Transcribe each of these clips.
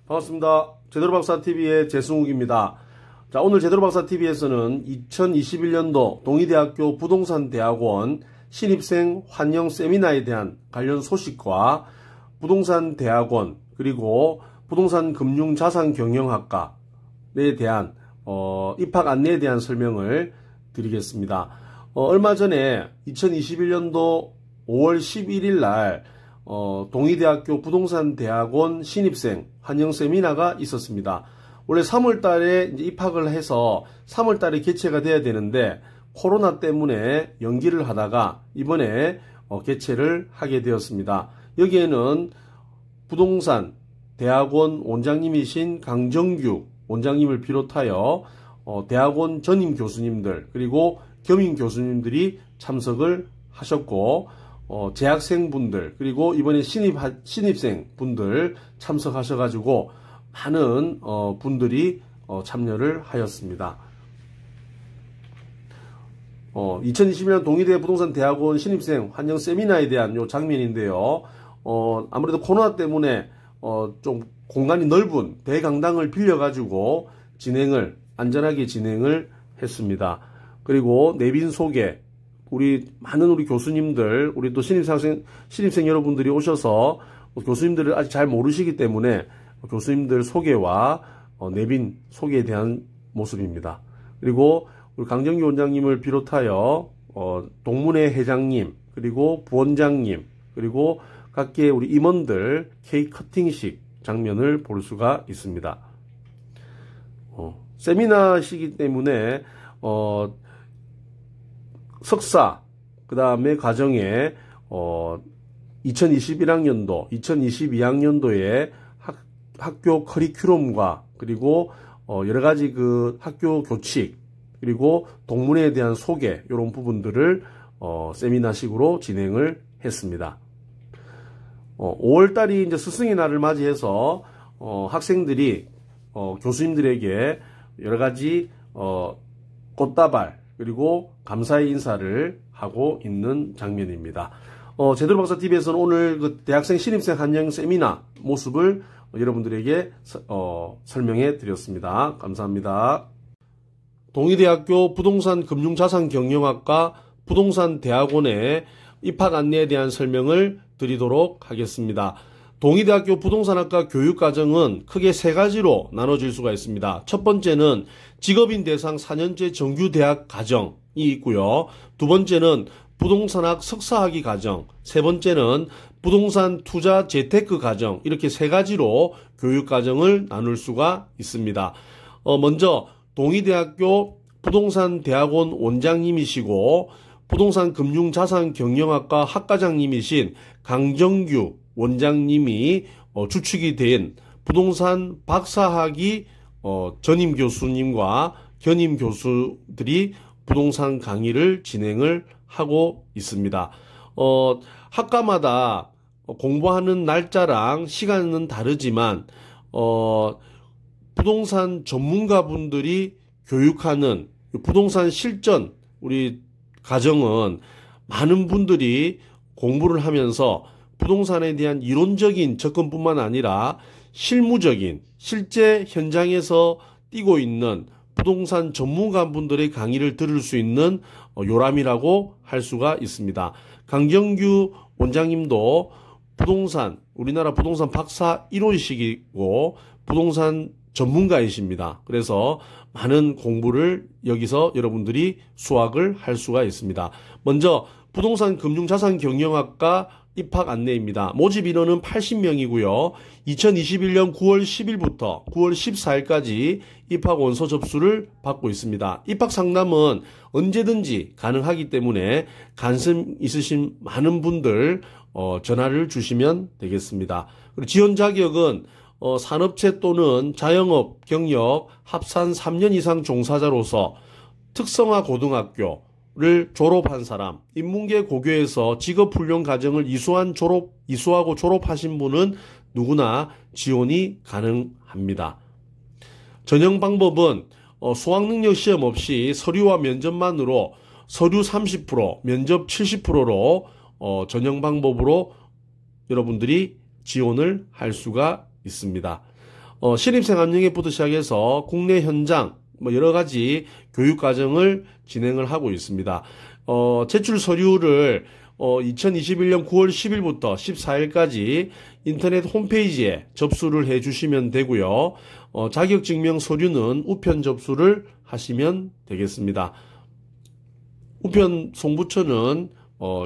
반갑습니다. 제대로박사TV의 재승욱입니다. 자, 오늘 제대로박사TV에서는 2021년도 동의대학교 부동산대학원 신입생 환영 세미나에 대한 관련 소식과 부동산대학원 그리고 부동산금융자산경영학과에 대한 입학 안내에 대한 설명을 드리겠습니다. 얼마 전에 2021년도 5월 11일 날 동의대학교 부동산대학원 신입생 환영 세미나가 있었습니다. 원래 3월 달에 이제 입학을 해서 3월 달에 개최가 돼야 되는데 코로나 때문에 연기를 하다가 이번에 개최를 하게 되었습니다. 여기에는 부동산 대학원 원장님이신 강정규 원장님을 비롯하여 대학원 전임 교수님들 그리고 겸임 교수님들이 참석을 하셨고 재학생분들 그리고 이번에 신입생 분들 참석하셔가지고 많은 분들이 참여를 하였습니다. 2020년 동의대 부동산대학원 신입생 환영 세미나에 대한 요 장면인데요. 아무래도 코로나 때문에 좀 공간이 넓은 대강당을 빌려가지고 안전하게 진행을 했습니다. 그리고 내빈 소개, 많은 우리 교수님들, 우리 또 신입생 여러분들이 오셔서 교수님들을 아직 잘 모르시기 때문에 교수님들 소개와 내빈 소개에 대한 모습입니다. 그리고 우리 강정규 원장님을 비롯하여 동문회 회장님, 그리고 부원장님, 그리고 각계 우리 임원들 케이크 커팅식 장면을 볼 수가 있습니다. 세미나시기 때문에 석사 그 다음에 과정에 2021학년도 2022학년도에 학교 커리큘럼과 그리고 여러가지 그 학교 교칙 그리고 동문회에 대한 소개 이런 부분들을 세미나식으로 진행을 했습니다. 5월달이 이제 스승의 날을 맞이해서 학생들이 교수님들에게 여러가지 꽃다발 그리고 감사의 인사를 하고 있는 장면입니다. 제대로박사TV에서는 오늘 그 대학생 신입생 환영 세미나 모습을 여러분들에게 설명해 드렸습니다. 감사합니다. 동의대학교 부동산금융자산경영학과 부동산대학원의 입학 안내에 대한 설명을 드리도록 하겠습니다. 동의대학교 부동산학과 교육과정은 크게 세 가지로 나눠질 수가 있습니다. 첫 번째는 직업인 대상 4년제 정규대학 과정이 있고요. 두 번째는 부동산학 석사학위 과정, 세 번째는 부동산 투자 재테크 과정, 이렇게 세 가지로 교육과정을 나눌 수가 있습니다. 먼저 동의대학교 부동산대학원 원장님이시고 부동산금융자산경영학과 학과장님이신 강정규 원장님이 주축이 된 부동산 박사학위 전임 교수님과 견임 교수들이 부동산 강의를 진행을 하고 있습니다. 학과마다 공부하는 날짜랑 시간은 다르지만 부동산 전문가분들이 교육하는 부동산 실전 우리 과정은 많은 분들이 공부를 하면서 부동산에 대한 이론적인 접근뿐만 아니라 실무적인 실제 현장에서 뛰고 있는 부동산 전문가분들의 강의를 들을 수 있는 요람이라고 할 수가 있습니다. 강정규 원장님도 우리나라 부동산 박사 1호이시고 부동산 전문가이십니다. 그래서 많은 공부를 여기서 여러분들이 수학을 할 수가 있습니다. 먼저 부동산 금융자산경영학과 입학 안내입니다. 모집 인원은 80명이고요. 2021년 9월 10일부터 9월 14일까지 입학 원서 접수를 받고 있습니다. 입학 상담은 언제든지 가능하기 때문에 관심 있으신 많은 분들 전화를 주시면 되겠습니다. 그리고 지원 자격은 산업체 또는 자영업 경력 합산 3년 이상 종사자로서 특성화 고등학교를 졸업한 사람, 인문계 고교에서 직업훈련 과정을 이수하고 졸업하신 분은 누구나 지원이 가능합니다. 전형 방법은 수학능력 시험 없이 서류와 면접만으로 서류 30%, 면접 70%로 전형 방법으로 여러분들이 지원을 할 수가 있습니다. 신입생 안영회부터 시작해서 국내 현장 뭐 여러 가지 교육 과정을 진행을 하고 있습니다. 제출 서류를 2021년 9월 10일부터 14일까지 인터넷 홈페이지에 접수를 해 주시면 되고요. 자격증명 서류는 우편 접수를 하시면 되겠습니다. 우편 송부처는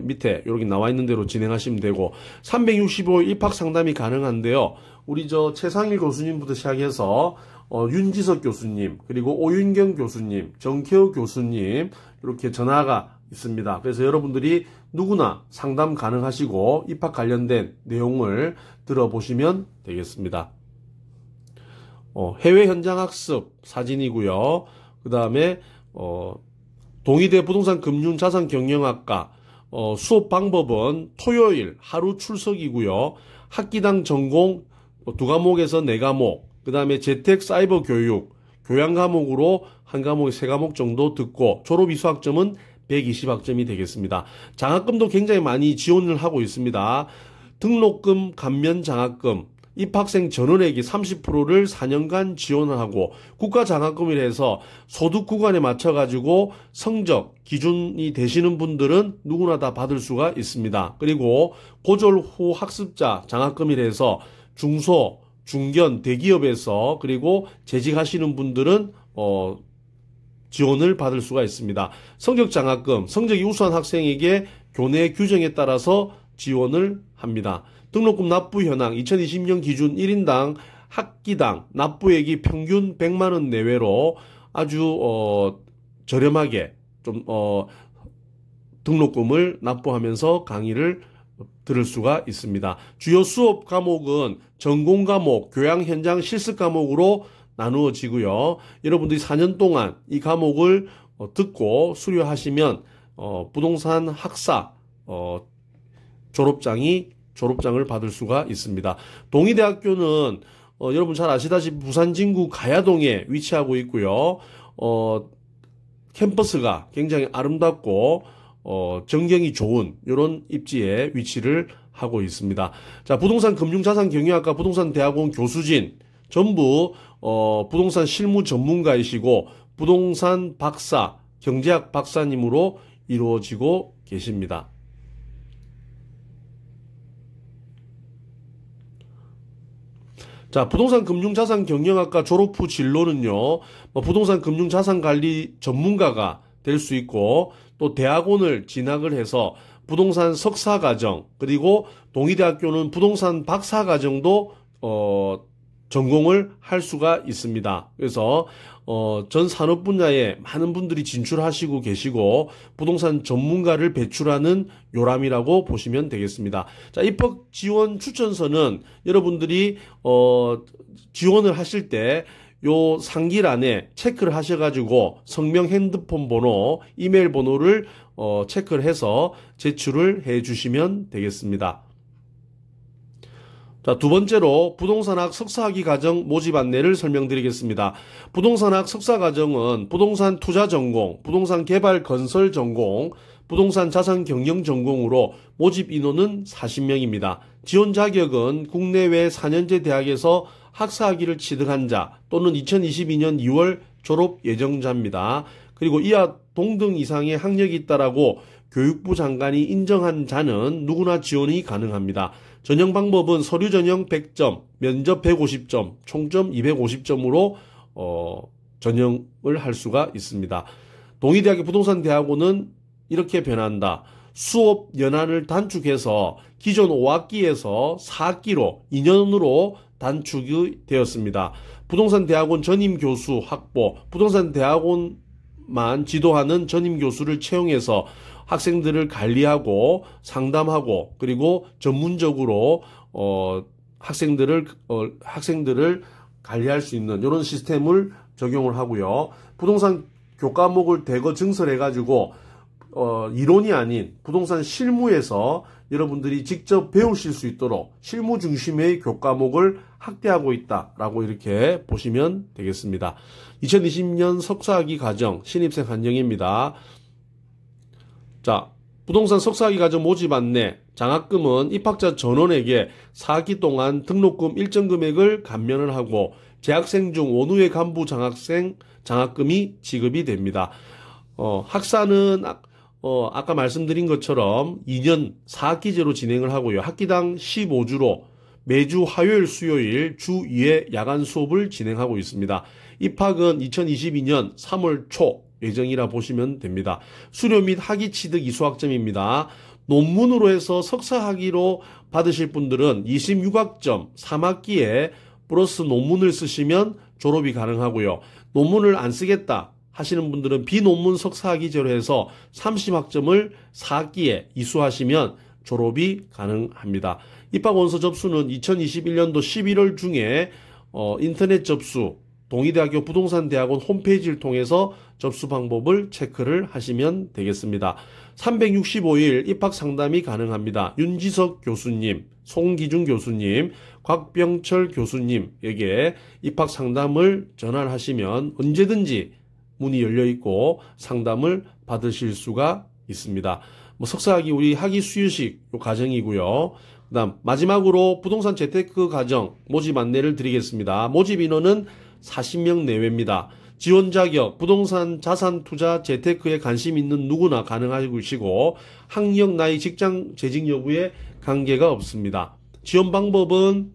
밑에 이렇게 나와 있는 대로 진행하시면 되고 365일 입학 상담이 가능한데요. 우리 최상일 교수님부터 시작해서 윤지석 교수님, 그리고 오윤경 교수님, 정태호 교수님 이렇게 전화가 있습니다. 그래서 여러분들이 누구나 상담 가능하시고 입학 관련된 내용을 들어보시면 되겠습니다. 해외 현장 학습 사진이고요. 그 다음에 동의대 부동산 금융 자산 경영학과 수업 방법은 토요일 하루 출석이고요. 학기당 전공 2과목에서 4과목, 그 다음에 재택 사이버 교육, 교양 과목으로 한 과목에 3과목 정도 듣고 졸업 이수학점은 120학점이 되겠습니다. 장학금도 굉장히 많이 지원을 하고 있습니다. 등록금, 감면 장학금, 입학생 전원에게 30%를 4년간 지원을 하고 국가장학금이라 해서 소득 구간에 맞춰가지고 성적 기준이 되시는 분들은 누구나 다 받을 수가 있습니다. 그리고 고졸 후 학습자 장학금이라 해서 중소, 중견, 대기업에서 그리고 재직하시는 분들은 지원을 받을 수가 있습니다. 성적 장학금, 성적이 우수한 학생에게 교내 규정에 따라서 지원을 합니다. 등록금 납부 현황 2020년 기준 1인당 학기당 납부액이 평균 100만원 내외로 아주 저렴하게 좀 등록금을 납부하면서 강의를 들을 수가 있습니다. 주요 수업 과목은 전공 과목, 교양 현장 실습 과목으로 나누어지고요. 여러분들이 4년 동안 이 과목을 듣고 수료하시면 부동산 학사 졸업장을 받을 수가 있습니다. 동의대학교는 여러분 잘 아시다시피 부산 진구 가야동에 위치하고 있고요. 캠퍼스가 굉장히 아름답고 전경이 좋은 이런 입지에 위치를 하고 있습니다. 자, 부동산 금융자산 경영학과 부동산 대학원 교수진 전부 부동산 실무 전문가이시고 부동산 박사, 경제학 박사님으로 이루어지고 계십니다. 자, 부동산 금융자산 경영학과 졸업 후 진로는요, 부동산 금융자산 관리 전문가가 될 수 있고, 또 대학원을 진학을 해서 부동산 석사과정, 그리고 동의대학교는 부동산 박사과정도 전공을 할 수가 있습니다. 그래서 전 산업 분야에 많은 분들이 진출하시고 계시고 부동산 전문가를 배출하는 요람이라고 보시면 되겠습니다. 자, 입학 지원 추천서는 여러분들이 지원을 하실 때 요 상기란에 체크를 하셔가지고 성명, 핸드폰 번호, 이메일 번호를 체크를 해서 제출을 해 주시면 되겠습니다. 자, 두 번째로 부동산학 석사학위 과정 모집 안내를 설명드리겠습니다. 부동산학 석사과정은 부동산 투자 전공, 부동산 개발 건설 전공, 부동산 자산 경영 전공으로 모집 인원은 40명입니다. 지원 자격은 국내외 4년제 대학에서 학사학위를 취득한 자 또는 2022년 2월 졸업 예정자입니다. 그리고 이하 동등 이상의 학력이 있다라고 교육부 장관이 인정한 자는 누구나 지원이 가능합니다. 전형 방법은 서류 전형 100점, 면접 150점, 총점 250점으로 전형을 할 수가 있습니다. 동의대학의 부동산 대학원은 이렇게 변한다. 수업 연한을 단축해서 기존 5학기에서 4학기로 2년으로 단축이 되었습니다. 부동산 대학원 전임 교수 확보, 부동산 대학원만 지도하는 전임 교수를 채용해서 학생들을 관리하고 상담하고 그리고 전문적으로 학생들을 관리할 수 있는 이런 시스템을 적용을 하고요. 부동산 교과목을 대거 증설해 가지고 이론이 아닌 부동산 실무에서 여러분들이 직접 배우실 수 있도록 실무 중심의 교과목을 확대하고 있다라고 이렇게 보시면 되겠습니다. 2020년 석사학위 과정 신입생 한정입니다. 자, 부동산 석사학위 과정 모집 안내 장학금은 입학자 전원에게 4기 동안 등록금 일정 금액을 감면을 하고 재학생 중 원후의 간부 장학금이 지급이 됩니다. 학사는 아까 말씀드린 것처럼 2년 4학기제로 진행을 하고요. 학기당 15주로 매주 화요일, 수요일 주 2회 야간 수업을 진행하고 있습니다. 입학은 2022년 3월 초 예정이라 보시면 됩니다. 수료 및 학위 취득 이수학점입니다. 논문으로 해서 석사 학위로 받으실 분들은 26학점 3학기에 플러스 논문을 쓰시면 졸업이 가능하고요. 논문을 안 쓰겠다 하시는 분들은 비논문 석사 학위제로 해서 30학점을 4학기에 이수하시면 졸업이 가능합니다. 입학 원서 접수는 2021년도 11월 중에 인터넷 접수, 동의대학교 부동산대학원 홈페이지를 통해서 접수 방법을 체크를 하시면 되겠습니다. 365일 입학 상담이 가능합니다. 윤지석 교수님, 송기중 교수님, 곽병철 교수님에게 입학 상담을 전화하시면 언제든지 문이 열려 있고 상담을 받으실 수가 있습니다. 석사학위 우리 학위 수유식 과정이고요. 그다음 마지막으로 부동산 재테크 과정 모집 안내를 드리겠습니다. 모집 인원은 40명 내외입니다. 지원 자격, 부동산 자산 투자 재테크에 관심 있는 누구나 가능하시고 학력, 나이, 직장 재직 여부에 관계가 없습니다. 지원 방법은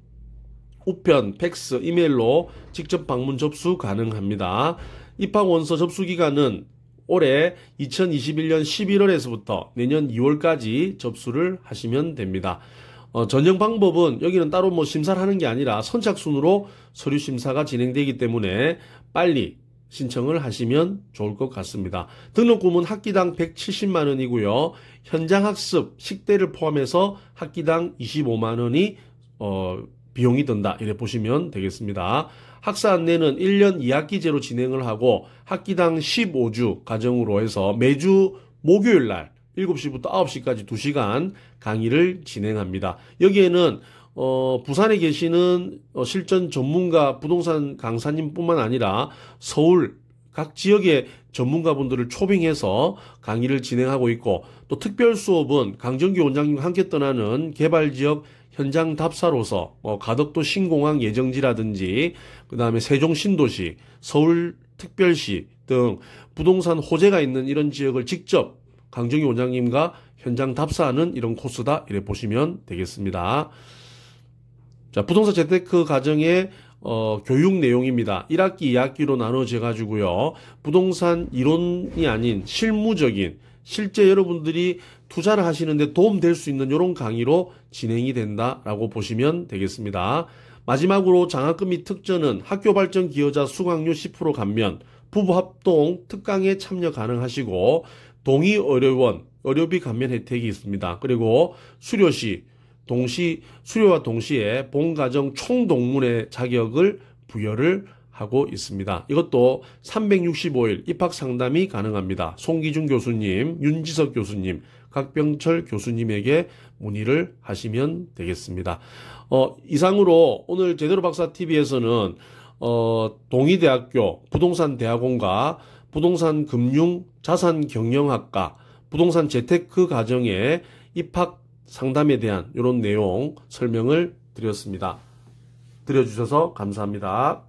우편, 팩스, 이메일로 직접 방문 접수 가능합니다. 입학 원서 접수 기간은 올해 2021년 11월에서부터 내년 2월까지 접수를 하시면 됩니다. 전형 방법은 여기는 따로 심사를 하는 게 아니라 선착순으로 서류 심사가 진행되기 때문에 빨리 신청을 하시면 좋을 것 같습니다. 등록금은 학기당 170만 원이고요. 현장 학습, 식대를 포함해서 학기당 25만 원이 비용이 든다. 이렇게 보시면 되겠습니다. 학사 안내는 1년 2학기제로 진행을 하고 학기당 15주 가정으로 해서 매주 목요일 날 7시부터 9시까지 2시간 강의를 진행합니다. 여기에는 부산에 계시는 실전 전문가 부동산 강사님뿐만 아니라 서울 각 지역의 전문가분들을 초빙해서 강의를 진행하고 있고 또 특별 수업은 강정규 원장님과 함께 떠나는 개발지역 현장 답사로서 가덕도 신공항 예정지라든지 그 다음에 세종 신도시, 서울 특별시 등 부동산 호재가 있는 이런 지역을 직접 강정규 원장님과 현장 답사하는 이런 코스다 이렇게 보시면 되겠습니다. 자, 부동산 재테크 과정의 교육 내용입니다. 1학기, 2학기로 나눠져 가지고요. 부동산 이론이 아닌 실무적인 실제 여러분들이 투자를 하시는데 도움될 수 있는 이런 강의로 진행이 된다라고 보시면 되겠습니다. 마지막으로 장학금 및 특전은 학교 발전 기여자 수강료 10% 감면, 부부 합동 특강에 참여 가능하시고 동의 의료원, 의료비 감면 혜택이 있습니다. 그리고 수료와 동시에 본가정 총동문회 자격을 부여를 하고 있습니다. 이것도 365일 입학 상담이 가능합니다. 송기중 교수님, 윤지석 교수님, 곽병철 교수님에게 문의를 하시면 되겠습니다. 이상으로 오늘 제대로 박사 TV에서는 동의대학교 부동산대학원과 부동산 금융 자산 경영학과 부동산 재테크 과정의 입학 상담에 대한 이런 내용 설명을 드렸습니다. 들어주셔서 감사합니다.